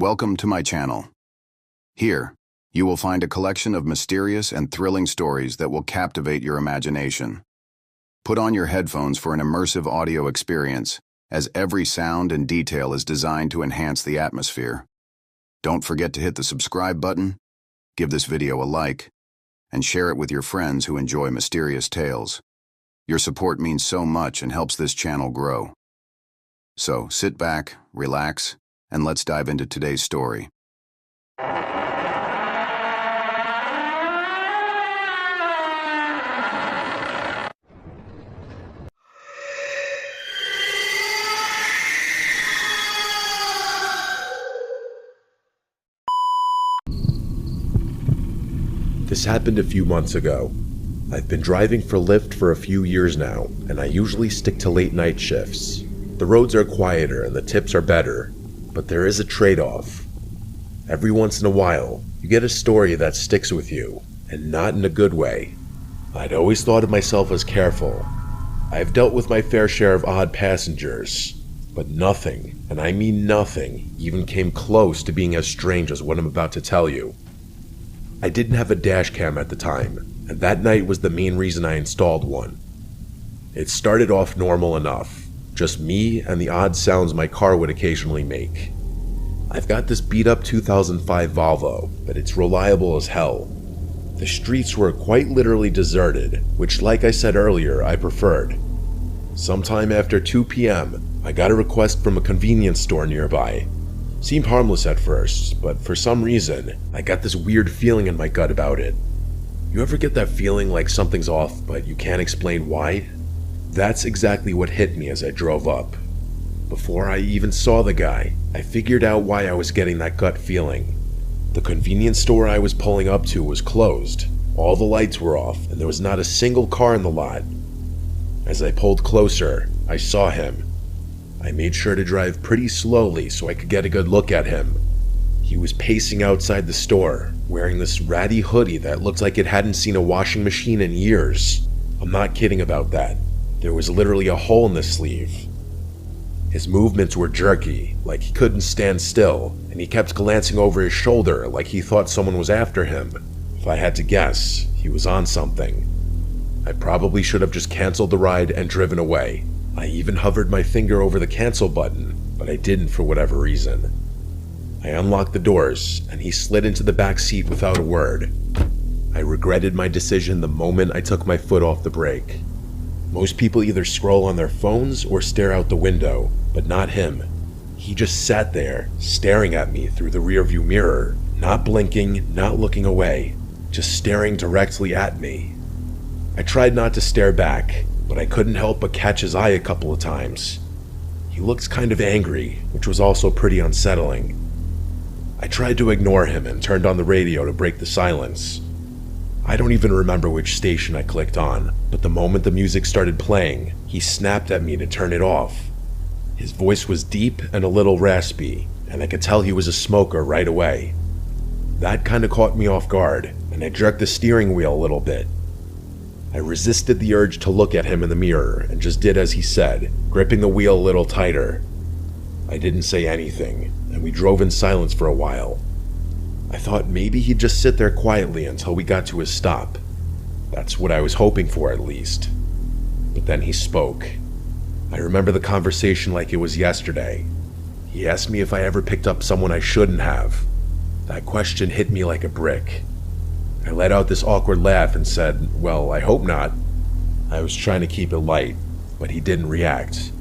Welcome to my channel. Here, you will find a collection of mysterious and thrilling stories that will captivate your imagination. Put on your headphones for an immersive audio experience, as every sound and detail is designed to enhance the atmosphere. Don't forget to hit the subscribe button, give this video a like, and share it with your friends who enjoy mysterious tales. Your support means so much and helps this channel grow. So, sit back, relax, and let's dive into today's story. This happened a few months ago. I've been driving for Lyft for a few years now, and I usually stick to late night shifts. The roads are quieter and the tips are better, but there is a trade-off. Every once in a while, you get a story that sticks with you, and not in a good way. I'd always thought of myself as careful. I've dealt with my fair share of odd passengers, but nothing, and I mean nothing, even came close to being as strange as what I'm about to tell you. I didn't have a dash cam at the time, and that night was the main reason I installed one. It started off normal enough, just me and the odd sounds my car would occasionally make. I've got this beat up 2005 Volvo, but it's reliable as hell. The streets were quite literally deserted, which like I said earlier, I preferred. Sometime after 2 p.m., I got a request from a convenience store nearby. Seemed harmless at first, but for some reason, I got this weird feeling in my gut about it. You ever get that feeling like something's off, but you can't explain why? That's exactly what hit me as I drove up. Before I even saw the guy, I figured out why I was getting that gut feeling. The convenience store I was pulling up to was closed. All the lights were off, and there was not a single car in the lot. As I pulled closer, I saw him. I made sure to drive pretty slowly so I could get a good look at him. He was pacing outside the store, wearing this ratty hoodie that looked like it hadn't seen a washing machine in years. I'm not kidding about that. There was literally a hole in the sleeve. His movements were jerky, like he couldn't stand still, and he kept glancing over his shoulder like he thought someone was after him. If I had to guess, he was on something. I probably should have just canceled the ride and driven away. I even hovered my finger over the cancel button, but I didn't for whatever reason. I unlocked the doors, and he slid into the back seat without a word. I regretted my decision the moment I took my foot off the brake. Most people either scroll on their phones or stare out the window, but not him. He just sat there, staring at me through the rearview mirror, not blinking, not looking away, just staring directly at me. I tried not to stare back, but I couldn't help but catch his eye a couple of times. He looked kind of angry, which was also pretty unsettling. I tried to ignore him and turned on the radio to break the silence. I don't even remember which station I clicked on, but the moment the music started playing, he snapped at me to turn it off. His voice was deep and a little raspy, and I could tell he was a smoker right away. That kinda caught me off guard, and I jerked the steering wheel a little bit. I resisted the urge to look at him in the mirror and just did as he said, gripping the wheel a little tighter. I didn't say anything, and we drove in silence for a while. I thought maybe he'd just sit there quietly until we got to his stop. That's what I was hoping for, at least. But then he spoke. I remember the conversation like it was yesterday. He asked me if I ever picked up someone I shouldn't have. That question hit me like a brick. I let out this awkward laugh and said, "Well, I hope not." I was trying to keep it light, but he didn't react.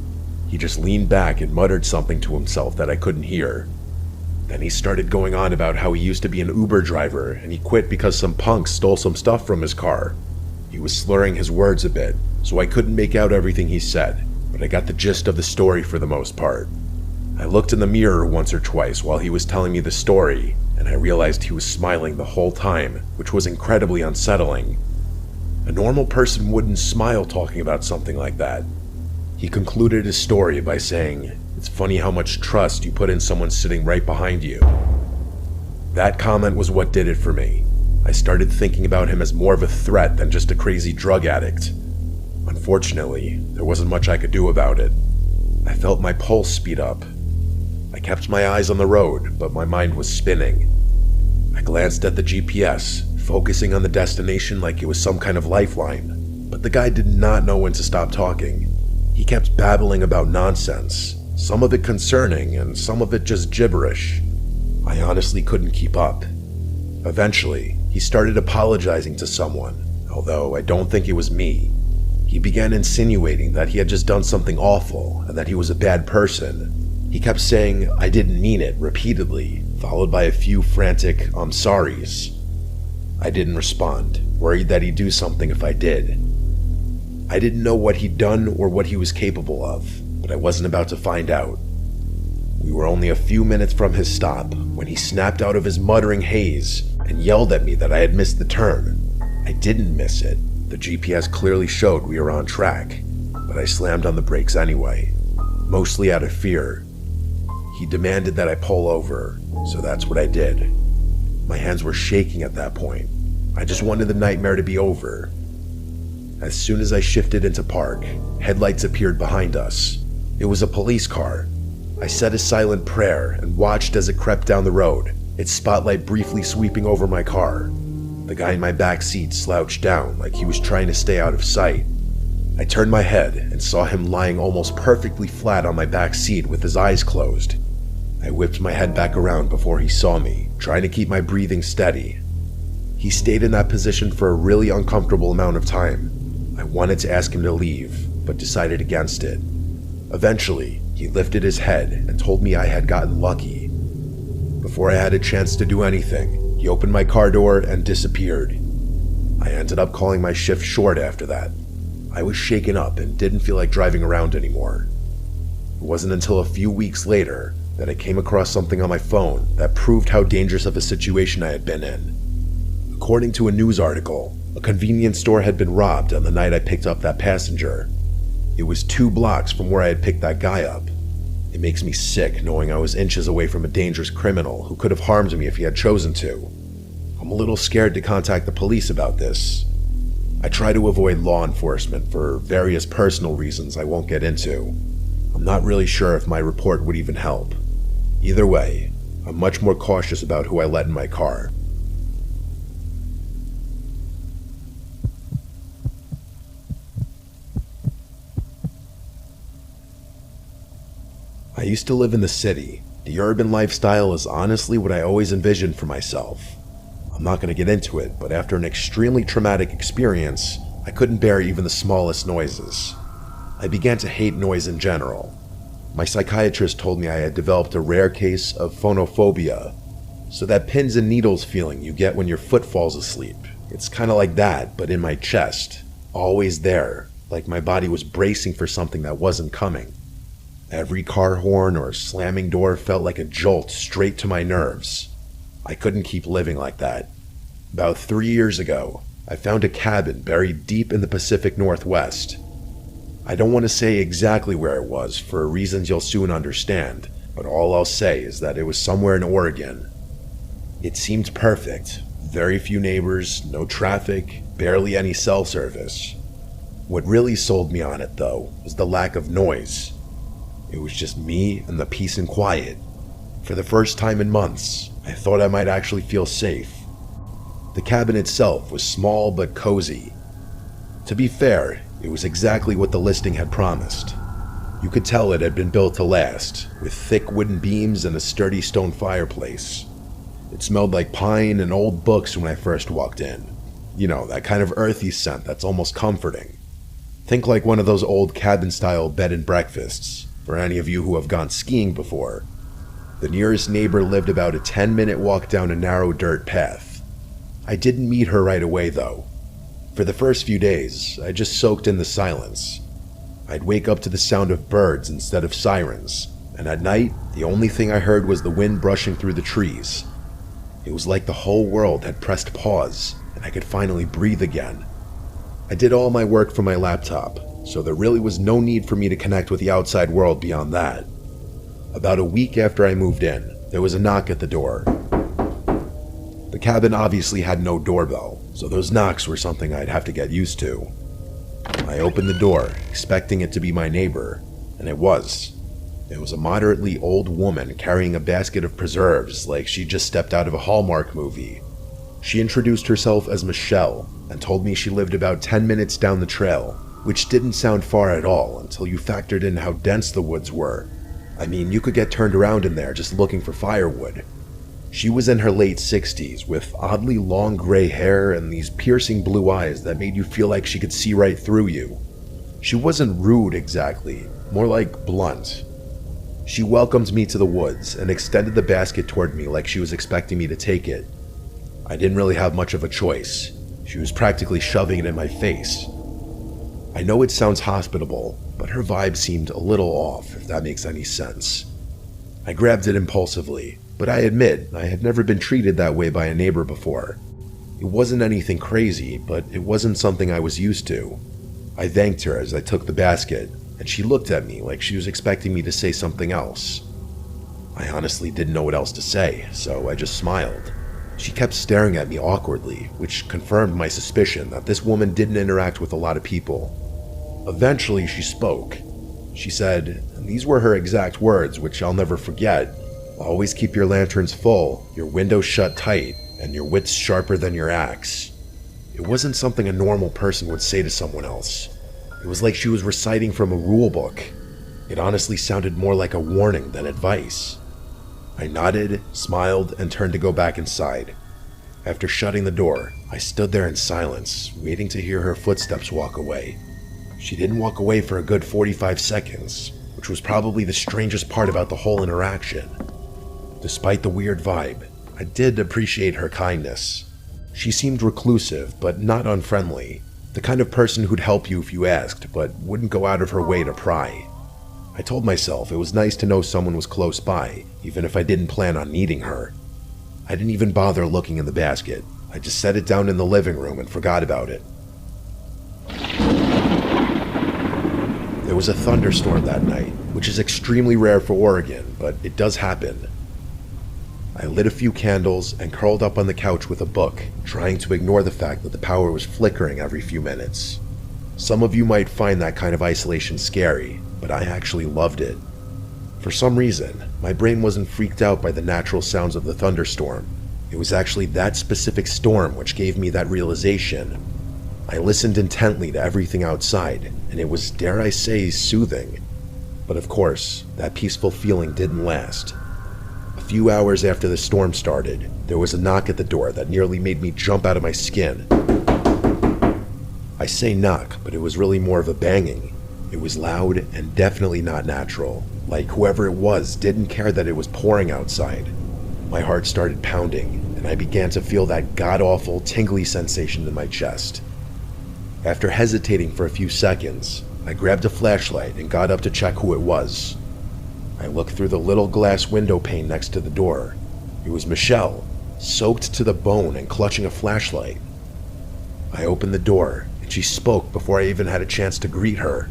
He just leaned back and muttered something to himself that I couldn't hear. Then he started going on about how he used to be an Uber driver and he quit because some punks stole some stuff from his car. He was slurring his words a bit, so I couldn't make out everything he said, but I got the gist of the story for the most part. I looked in the mirror once or twice while he was telling me the story, and I realized he was smiling the whole time, which was incredibly unsettling. A normal person wouldn't smile talking about something like that. He concluded his story by saying, "It's funny how much trust you put in someone sitting right behind you." That comment was what did it for me. I started thinking about him as more of a threat than just a crazy drug addict. Unfortunately, there wasn't much I could do about it. I felt my pulse speed up. I kept my eyes on the road, but my mind was spinning. I glanced at the GPS, focusing on the destination like it was some kind of lifeline, but the guy did not know when to stop talking. He kept babbling about nonsense, some of it concerning and some of it just gibberish. I honestly couldn't keep up. Eventually, he started apologizing to someone, although I don't think it was me. He began insinuating that he had just done something awful and that he was a bad person. He kept saying, "I didn't mean it," repeatedly, followed by a few frantic "I'm sorries." I didn't respond, worried that he'd do something if I did. I didn't know what he'd done or what he was capable of, but I wasn't about to find out. We were only a few minutes from his stop when he snapped out of his muttering haze and yelled at me that I had missed the turn. I didn't miss it. The GPS clearly showed we were on track, but I slammed on the brakes anyway, mostly out of fear. He demanded that I pull over, so that's what I did. My hands were shaking at that point. I just wanted the nightmare to be over. As soon as I shifted into park, headlights appeared behind us. It was a police car. I said a silent prayer and watched as it crept down the road, its spotlight briefly sweeping over my car. The guy in my back seat slouched down like he was trying to stay out of sight. I turned my head and saw him lying almost perfectly flat on my back seat with his eyes closed. I whipped my head back around before he saw me, trying to keep my breathing steady. He stayed in that position for a really uncomfortable amount of time. I wanted to ask him to leave, but decided against it. Eventually, he lifted his head and told me I had gotten lucky. Before I had a chance to do anything, he opened my car door and disappeared. I ended up calling my shift short after that. I was shaken up and didn't feel like driving around anymore. It wasn't until a few weeks later that I came across something on my phone that proved how dangerous of a situation I had been in. According to a news article, a convenience store had been robbed on the night I picked up that passenger. It was 2 blocks from where I had picked that guy up. It makes me sick knowing I was inches away from a dangerous criminal who could have harmed me if he had chosen to. I'm a little scared to contact the police about this. I try to avoid law enforcement for various personal reasons I won't get into. I'm not really sure if my report would even help. Either way, I'm much more cautious about who I let in my car. I used to live in the city. The urban lifestyle is honestly what I always envisioned for myself. I'm not going to get into it, but after an extremely traumatic experience, I couldn't bear even the smallest noises. I began to hate noise in general. My psychiatrist told me I had developed a rare case of phonophobia, so that pins and needles feeling you get when your foot falls asleep. It's kind of like that, but in my chest, always there, like my body was bracing for something that wasn't coming. Every car horn or slamming door felt like a jolt straight to my nerves. I couldn't keep living like that. About 3 years ago, I found a cabin buried deep in the Pacific Northwest. I don't want to say exactly where it was for reasons you'll soon understand, but all I'll say is that it was somewhere in Oregon. It seemed perfect. Very few neighbors, no traffic, barely any cell service. What really sold me on it, though, was the lack of noise. It was just me and the peace and quiet. For the first time in months, I thought I might actually feel safe. The cabin itself was small but cozy. To be fair, it was exactly what the listing had promised. You could tell it had been built to last, with thick wooden beams and a sturdy stone fireplace. It smelled like pine and old books when I first walked in. You know, that kind of earthy scent that's almost comforting. Think like one of those old cabin-style bed and breakfasts. For any of you who have gone skiing before, the nearest neighbor lived about a 10-minute walk down a narrow dirt path. I didn't meet her right away, though. For the first few days, I just soaked in the silence. I'd wake up to the sound of birds instead of sirens, and at night, the only thing I heard was the wind brushing through the trees. It was like the whole world had pressed pause, and I could finally breathe again. I did all my work from my laptop, so there really was no need for me to connect with the outside world beyond that. About a week after I moved in, there was a knock at the door. The cabin obviously had no doorbell, so those knocks were something I'd have to get used to. I opened the door, expecting it to be my neighbor, and it was. It was a moderately old woman carrying a basket of preserves like she just stepped out of a Hallmark movie. She introduced herself as Michelle and told me she lived about 10 minutes down the trail, which didn't sound far at all until you factored in how dense the woods were. I mean, you could get turned around in there just looking for firewood. She was in her late 60s with oddly long gray hair and these piercing blue eyes that made you feel like she could see right through you. She wasn't rude exactly, more like blunt. She welcomed me to the woods and extended the basket toward me like she was expecting me to take it. I didn't really have much of a choice. She was practically shoving it in my face. I know it sounds hospitable, but her vibe seemed a little off, if that makes any sense. I grabbed it impulsively, but I admit I had never been treated that way by a neighbor before. It wasn't anything crazy, but it wasn't something I was used to. I thanked her as I took the basket, and she looked at me like she was expecting me to say something else. I honestly didn't know what else to say, so I just smiled. She kept staring at me awkwardly, which confirmed my suspicion that this woman didn't interact with a lot of people. Eventually, she spoke. She said, and these were her exact words, which I'll never forget, "Always keep your lanterns full, your windows shut tight, and your wits sharper than your axe." It wasn't something a normal person would say to someone else. It was like she was reciting from a rule book. It honestly sounded more like a warning than advice. I nodded, smiled, and turned to go back inside. After shutting the door, I stood there in silence, waiting to hear her footsteps walk away. She didn't walk away for a good 45 seconds, which was probably the strangest part about the whole interaction. Despite the weird vibe, I did appreciate her kindness. She seemed reclusive, but not unfriendly. The kind of person who'd help you if you asked, but wouldn't go out of her way to pry. I told myself it was nice to know someone was close by, even if I didn't plan on needing her. I didn't even bother looking in the basket. I just set it down in the living room and forgot about it. There was a thunderstorm that night, which is extremely rare for Oregon, but it does happen. I lit a few candles and curled up on the couch with a book, trying to ignore the fact that the power was flickering every few minutes. Some of you might find that kind of isolation scary, but I actually loved it. For some reason, my brain wasn't freaked out by the natural sounds of the thunderstorm. It was actually that specific storm which gave me that realization. I listened intently to everything outside, and it was, dare I say, soothing. But of course, that peaceful feeling didn't last. A few hours after the storm started, there was a knock at the door that nearly made me jump out of my skin. I say knock, but it was really more of a banging. It was loud and definitely not natural, like whoever it was didn't care that it was pouring outside. My heart started pounding, and I began to feel that god-awful tingly sensation in my chest. After hesitating for a few seconds, I grabbed a flashlight and got up to check who it was. I looked through the little glass window pane next to the door. It was Michelle, soaked to the bone and clutching a flashlight. I opened the door, and she spoke before I even had a chance to greet her.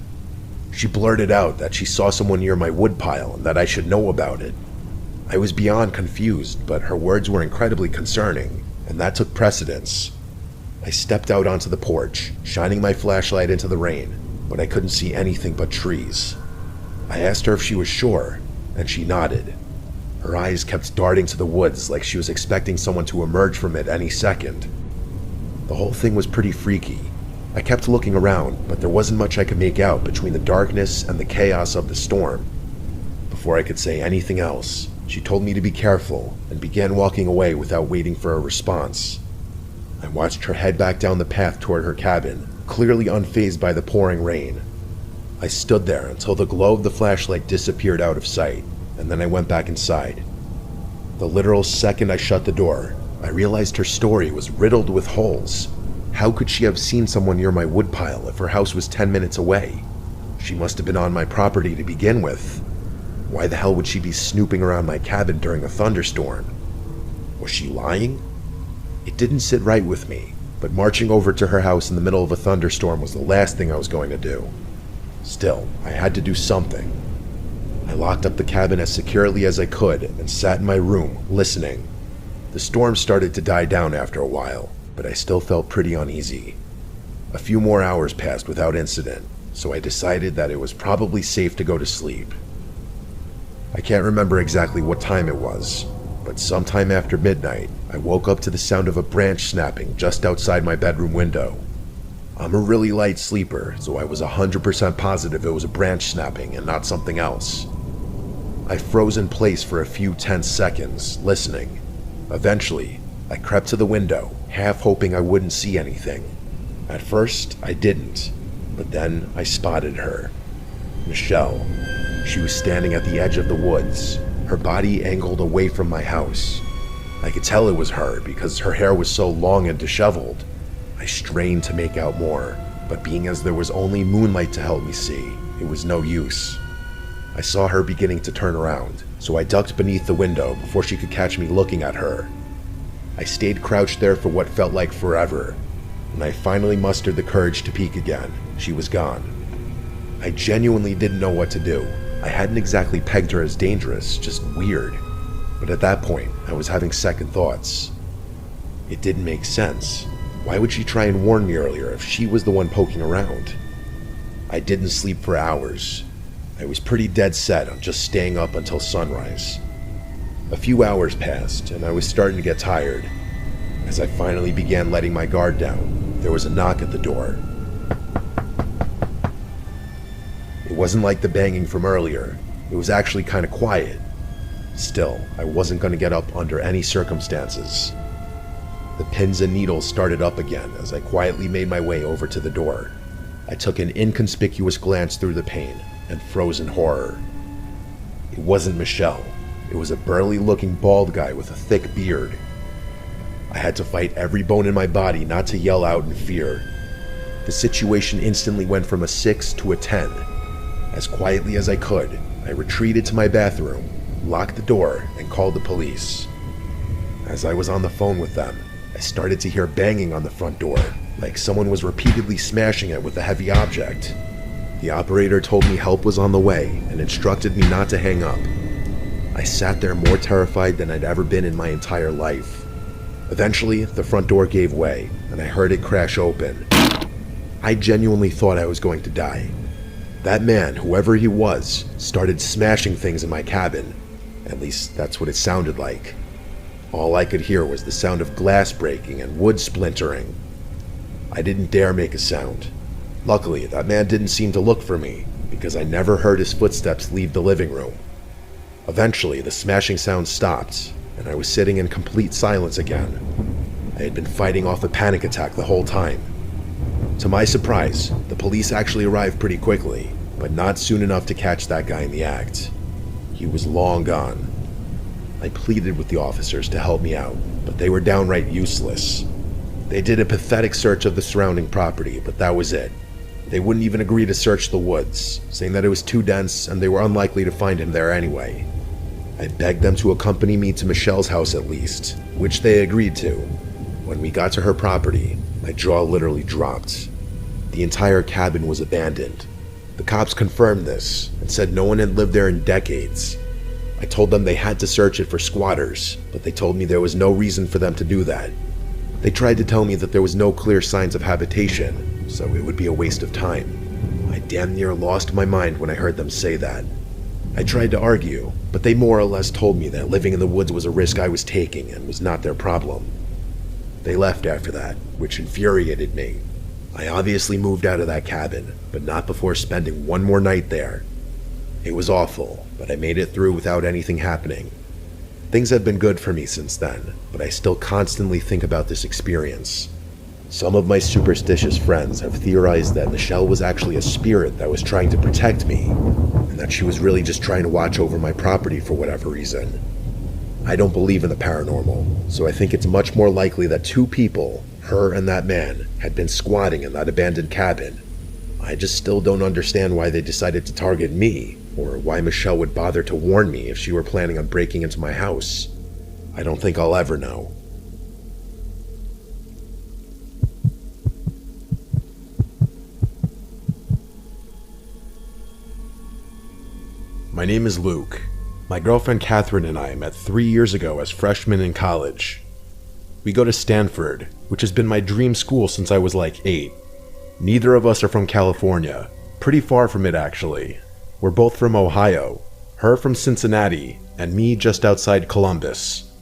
She blurted out that she saw someone near my woodpile and that I should know about it. I was beyond confused, but her words were incredibly concerning, and that took precedence. I stepped out onto the porch, shining my flashlight into the rain, but I couldn't see anything but trees. I asked her if she was sure, and she nodded. Her eyes kept darting to the woods like she was expecting someone to emerge from it any second. The whole thing was pretty freaky. I kept looking around, but there wasn't much I could make out between the darkness and the chaos of the storm. Before I could say anything else, she told me to be careful and began walking away without waiting for a response. I watched her head back down the path toward her cabin, clearly unfazed by the pouring rain. I stood there until the glow of the flashlight disappeared out of sight, and then I went back inside. The literal second I shut the door, I realized her story was riddled with holes. How could she have seen someone near my woodpile if her house was 10 minutes away? She must have been on my property to begin with. Why the hell would she be snooping around my cabin during a thunderstorm? Was she lying? It didn't sit right with me, but marching over to her house in the middle of a thunderstorm was the last thing I was going to do. Still, I had to do something. I locked up the cabin as securely as I could and sat in my room, listening. The storm started to die down after a while, but I still felt pretty uneasy. A few more hours passed without incident, so I decided that it was probably safe to go to sleep. I can't remember exactly what time it was, but sometime after midnight, I woke up to the sound of a branch snapping just outside my bedroom window. I'm a really light sleeper, so I was 100% positive it was a branch snapping and not something else. I froze in place for a few tense seconds, listening. Eventually, I crept to the window, half hoping I wouldn't see anything. At first, I didn't, but then I spotted her. Michelle. She was standing at the edge of the woods, her body angled away from my house. I could tell it was her because her hair was so long and disheveled. I strained to make out more, but being as there was only moonlight to help me see, it was no use. I saw her beginning to turn around, so I ducked beneath the window before she could catch me looking at her. I stayed crouched there for what felt like forever. When I finally mustered the courage to peek again, she was gone. I genuinely didn't know what to do. I hadn't exactly pegged her as dangerous, just weird. But at that point, I was having second thoughts. It didn't make sense. Why would she try and warn me earlier if she was the one poking around? I didn't sleep for hours. I was pretty dead set on just staying up until sunrise. A few hours passed, and I was starting to get tired. As I finally began letting my guard down, there was a knock at the door. It wasn't like the banging from earlier. It was actually kind of quiet. Still, I wasn't going to get up under any circumstances. The pins and needles started up again as I quietly made my way over to the door. I took an inconspicuous glance through the pane and froze in horror. It wasn't Michelle. It was a burly-looking bald guy with a thick beard. I had to fight every bone in my body not to yell out in fear. The situation instantly went from a 6 to a 10. As quietly as I could, I retreated to my bathroom, locked the door, and called the police. As I was on the phone with them, I started to hear banging on the front door, like someone was repeatedly smashing it with a heavy object. The operator told me help was on the way and instructed me not to hang up. I sat there more terrified than I'd ever been in my entire life. Eventually, the front door gave way, and I heard it crash open. I genuinely thought I was going to die. That man, whoever he was, started smashing things in my cabin. At least, that's what it sounded like. All I could hear was the sound of glass breaking and wood splintering. I didn't dare make a sound. Luckily, that man didn't seem to look for me, because I never heard his footsteps leave the living room. Eventually, the smashing sound stopped, and I was sitting in complete silence again. I had been fighting off a panic attack the whole time. To my surprise, the police actually arrived pretty quickly, but not soon enough to catch that guy in the act. He was long gone. I pleaded with the officers to help me out, but they were downright useless. They did a pathetic search of the surrounding property, but that was it. They wouldn't even agree to search the woods, saying that it was too dense and they were unlikely to find him there anyway. I begged them to accompany me to Michelle's house at least, which they agreed to. When we got to her property, my jaw literally dropped. The entire cabin was abandoned. The cops confirmed this and said no one had lived there in decades. I told them they had to search it for squatters, but they told me there was no reason for them to do that. They tried to tell me that there was no clear signs of habitation, so it would be a waste of time. I damn near lost my mind when I heard them say that. I tried to argue, but they more or less told me that living in the woods was a risk I was taking and was not their problem. They left after that, which infuriated me. I obviously moved out of that cabin, but not before spending one more night there. It was awful, but I made it through without anything happening. Things have been good for me since then, but I still constantly think about this experience. Some of my superstitious friends have theorized that Michelle was actually a spirit that was trying to protect me, and that she was really just trying to watch over my property for whatever reason. I don't believe in the paranormal, so I think it's much more likely that two people, her and that man, had been squatting in that abandoned cabin. I just still don't understand why they decided to target me, or why Michelle would bother to warn me if she were planning on breaking into my house. I don't think I'll ever know. My name is Luke. My girlfriend Catherine and I met 3 years ago as freshmen in college. We go to Stanford, which has been my dream school since I was like 8. Neither of us are from California. Pretty far from it, actually. We're both from Ohio. Her from Cincinnati, and me just outside Columbus.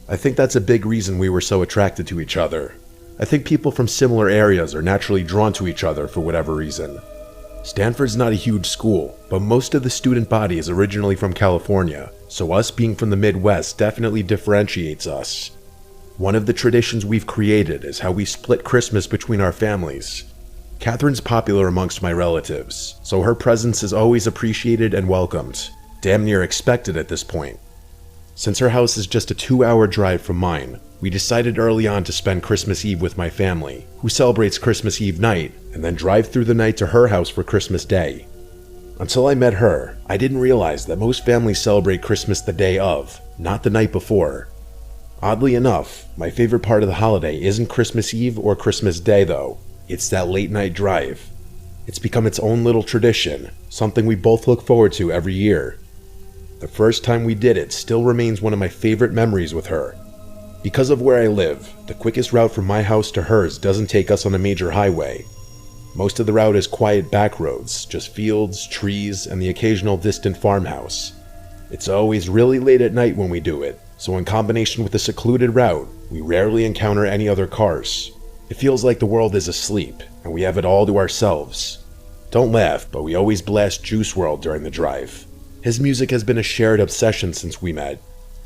I think that's a big reason we were so attracted to each other. I think people from similar areas are naturally drawn to each other for whatever reason. Stanford's not a huge school, but most of the student body is originally from California, so us being from the Midwest definitely differentiates us. One of the traditions we've created is how we split Christmas between our families. Catherine's popular amongst my relatives, so her presence is always appreciated and welcomed, damn near expected at this point. Since her house is just a 2-hour drive from mine, we decided early on to spend Christmas Eve with my family, who celebrates Christmas Eve night, and then drive through the night to her house for Christmas Day. Until I met her, I didn't realize that most families celebrate Christmas the day of, not the night before. Oddly enough, my favorite part of the holiday isn't Christmas Eve or Christmas Day though. It's that late night drive. It's become its own little tradition, something we both look forward to every year. The first time we did it still remains one of my favorite memories with her. Because of where I live, the quickest route from my house to hers doesn't take us on a major highway. Most of the route is quiet back roads, just fields, trees, and the occasional distant farmhouse. It's always really late at night when we do it, so in combination with the secluded route, we rarely encounter any other cars. It feels like the world is asleep, and we have it all to ourselves. Don't laugh, but we always blast Juice WRLD during the drive. His music has been a shared obsession since we met.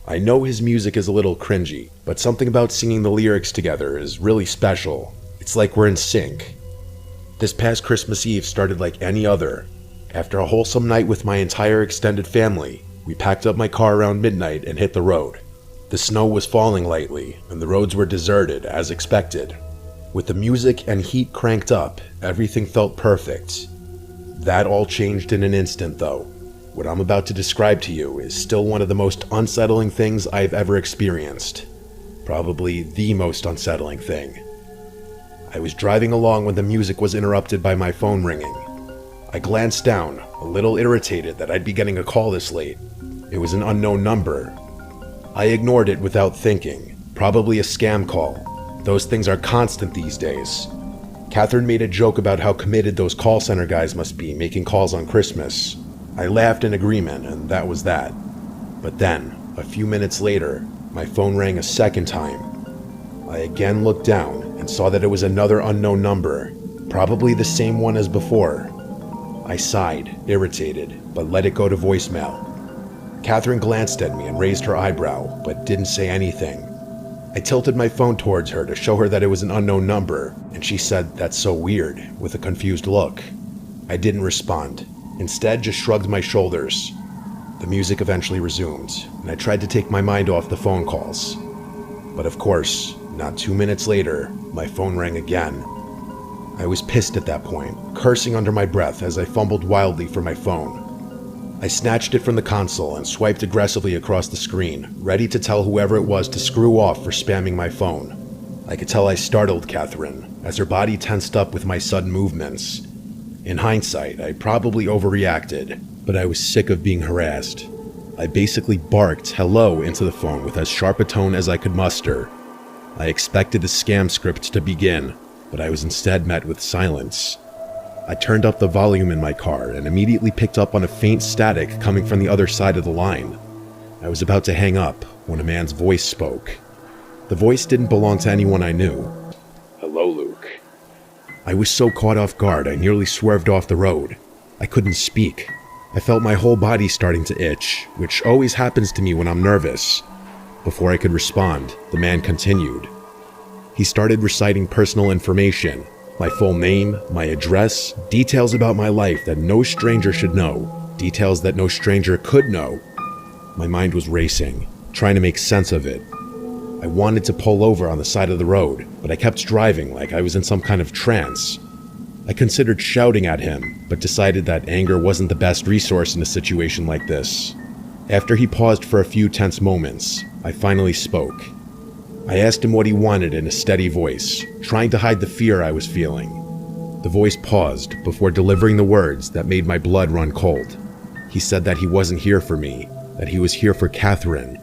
I know his music is a little cringy, but something about singing the lyrics together is really special. It's like we're in sync. This past Christmas Eve started like any other. After a wholesome night with my entire extended family, we packed up my car around midnight and hit the road. The snow was falling lightly, and the roads were deserted as expected. With the music and heat cranked up, everything felt perfect. That all changed in an instant though. What I'm about to describe to you is still one of the most unsettling things I've ever experienced. Probably the most unsettling thing. I was driving along when the music was interrupted by my phone ringing. I glanced down, a little irritated that I'd be getting a call this late. It was an unknown number. I ignored it without thinking. Probably a scam call. Those things are constant these days. Catherine made a joke about how committed those call center guys must be making calls on Christmas. I laughed in agreement, and that was that. But then, a few minutes later, my phone rang a second time. I again looked down and saw that it was another unknown number, probably the same one as before. I sighed, irritated, but let it go to voicemail. Catherine glanced at me and raised her eyebrow, but didn't say anything. I tilted my phone towards her to show her that it was an unknown number, and she said, "That's so weird," with a confused look. I didn't respond. Instead, just shrugged my shoulders. The music eventually resumed, and I tried to take my mind off the phone calls. But of course, not 2 minutes later, my phone rang again. I was pissed at that point, cursing under my breath as I fumbled wildly for my phone. I snatched it from the console and swiped aggressively across the screen, ready to tell whoever it was to screw off for spamming my phone. I could tell I startled Catherine, as her body tensed up with my sudden movements. In hindsight, I probably overreacted, but I was sick of being harassed. I basically barked hello into the phone with as sharp a tone as I could muster. I expected the scam script to begin, but I was instead met with silence. I turned up the volume in my car and immediately picked up on a faint static coming from the other side of the line. I was about to hang up when a man's voice spoke. The voice didn't belong to anyone I knew. "Hello, Luke." I was so caught off guard I nearly swerved off the road. I couldn't speak. I felt my whole body starting to itch, which always happens to me when I'm nervous. Before I could respond, the man continued. He started reciting personal information, my full name, my address, details about my life that no stranger should know, details that no stranger could know. My mind was racing, trying to make sense of it. I wanted to pull over on the side of the road, but I kept driving like I was in some kind of trance. I considered shouting at him, but decided that anger wasn't the best resource in a situation like this. After he paused for a few tense moments, I finally spoke. I asked him what he wanted in a steady voice, trying to hide the fear I was feeling. The voice paused before delivering the words that made my blood run cold. He said that he wasn't here for me, that he was here for Catherine.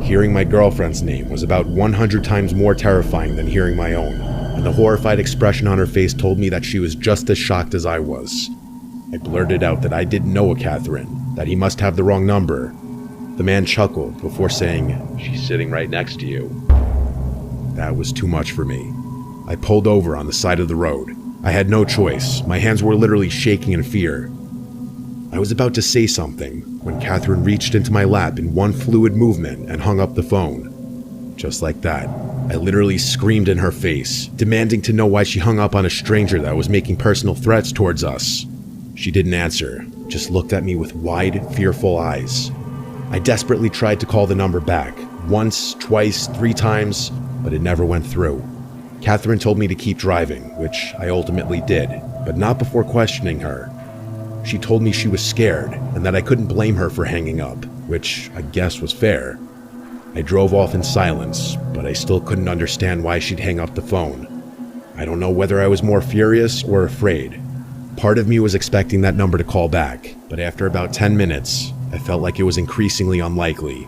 Hearing my girlfriend's name was about 100 times more terrifying than hearing my own, and the horrified expression on her face told me that she was just as shocked as I was. I blurted out that I didn't know a Catherine, that he must have the wrong number. The man chuckled before saying, "She's sitting right next to you." That was too much for me. I pulled over on the side of the road. I had no choice. My hands were literally shaking in fear. I was about to say something when Catherine reached into my lap in one fluid movement and hung up the phone. Just like that, I literally screamed in her face, demanding to know why she hung up on a stranger that was making personal threats towards us. She didn't answer, just looked at me with wide, fearful eyes. I desperately tried to call the number back, once, twice, 3 times, but it never went through. Catherine told me to keep driving, which I ultimately did, but not before questioning her. She told me she was scared and that I couldn't blame her for hanging up, which I guess was fair. I drove off in silence, but I still couldn't understand why she'd hang up the phone. I don't know whether I was more furious or afraid. Part of me was expecting that number to call back, but after about 10 minutes, I felt like it was increasingly unlikely.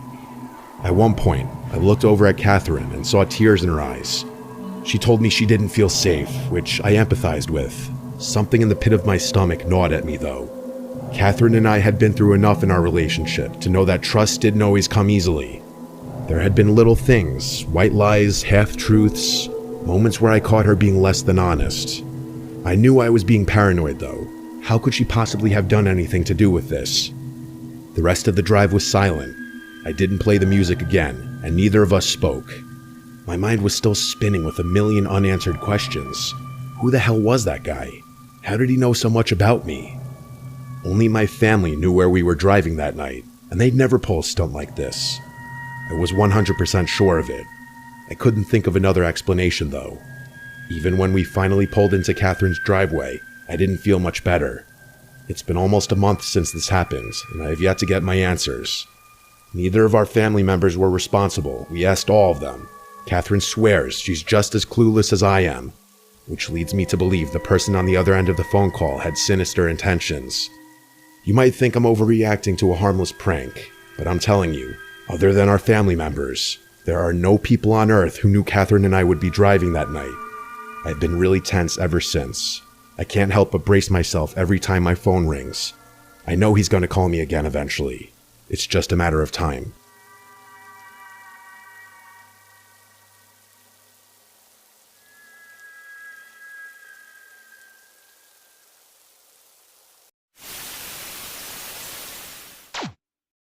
At one point, I looked over at Catherine and saw tears in her eyes. She told me she didn't feel safe, which I empathized with. Something in the pit of my stomach gnawed at me, though. Catherine and I had been through enough in our relationship to know that trust didn't always come easily. There had been little things, white lies, half-truths, moments where I caught her being less than honest. I knew I was being paranoid, though. How could she possibly have done anything to do with this? The rest of the drive was silent. I didn't play the music again, and neither of us spoke. My mind was still spinning with a million unanswered questions. Who the hell was that guy? How did he know so much about me? Only my family knew where we were driving that night, and they'd never pull a stunt like this. I was 100% sure of it. I couldn't think of another explanation, though. Even when we finally pulled into Catherine's driveway, I didn't feel much better. It's been almost a month since this happened, and I have yet to get my answers. Neither of our family members were responsible. We asked all of them. Catherine swears she's just as clueless as I am, which leads me to believe the person on the other end of the phone call had sinister intentions. You might think I'm overreacting to a harmless prank, but I'm telling you, other than our family members, there are no people on Earth who knew Catherine and I would be driving that night. I've been really tense ever since. I can't help but brace myself every time my phone rings. I know he's going to call me again eventually. It's just a matter of time.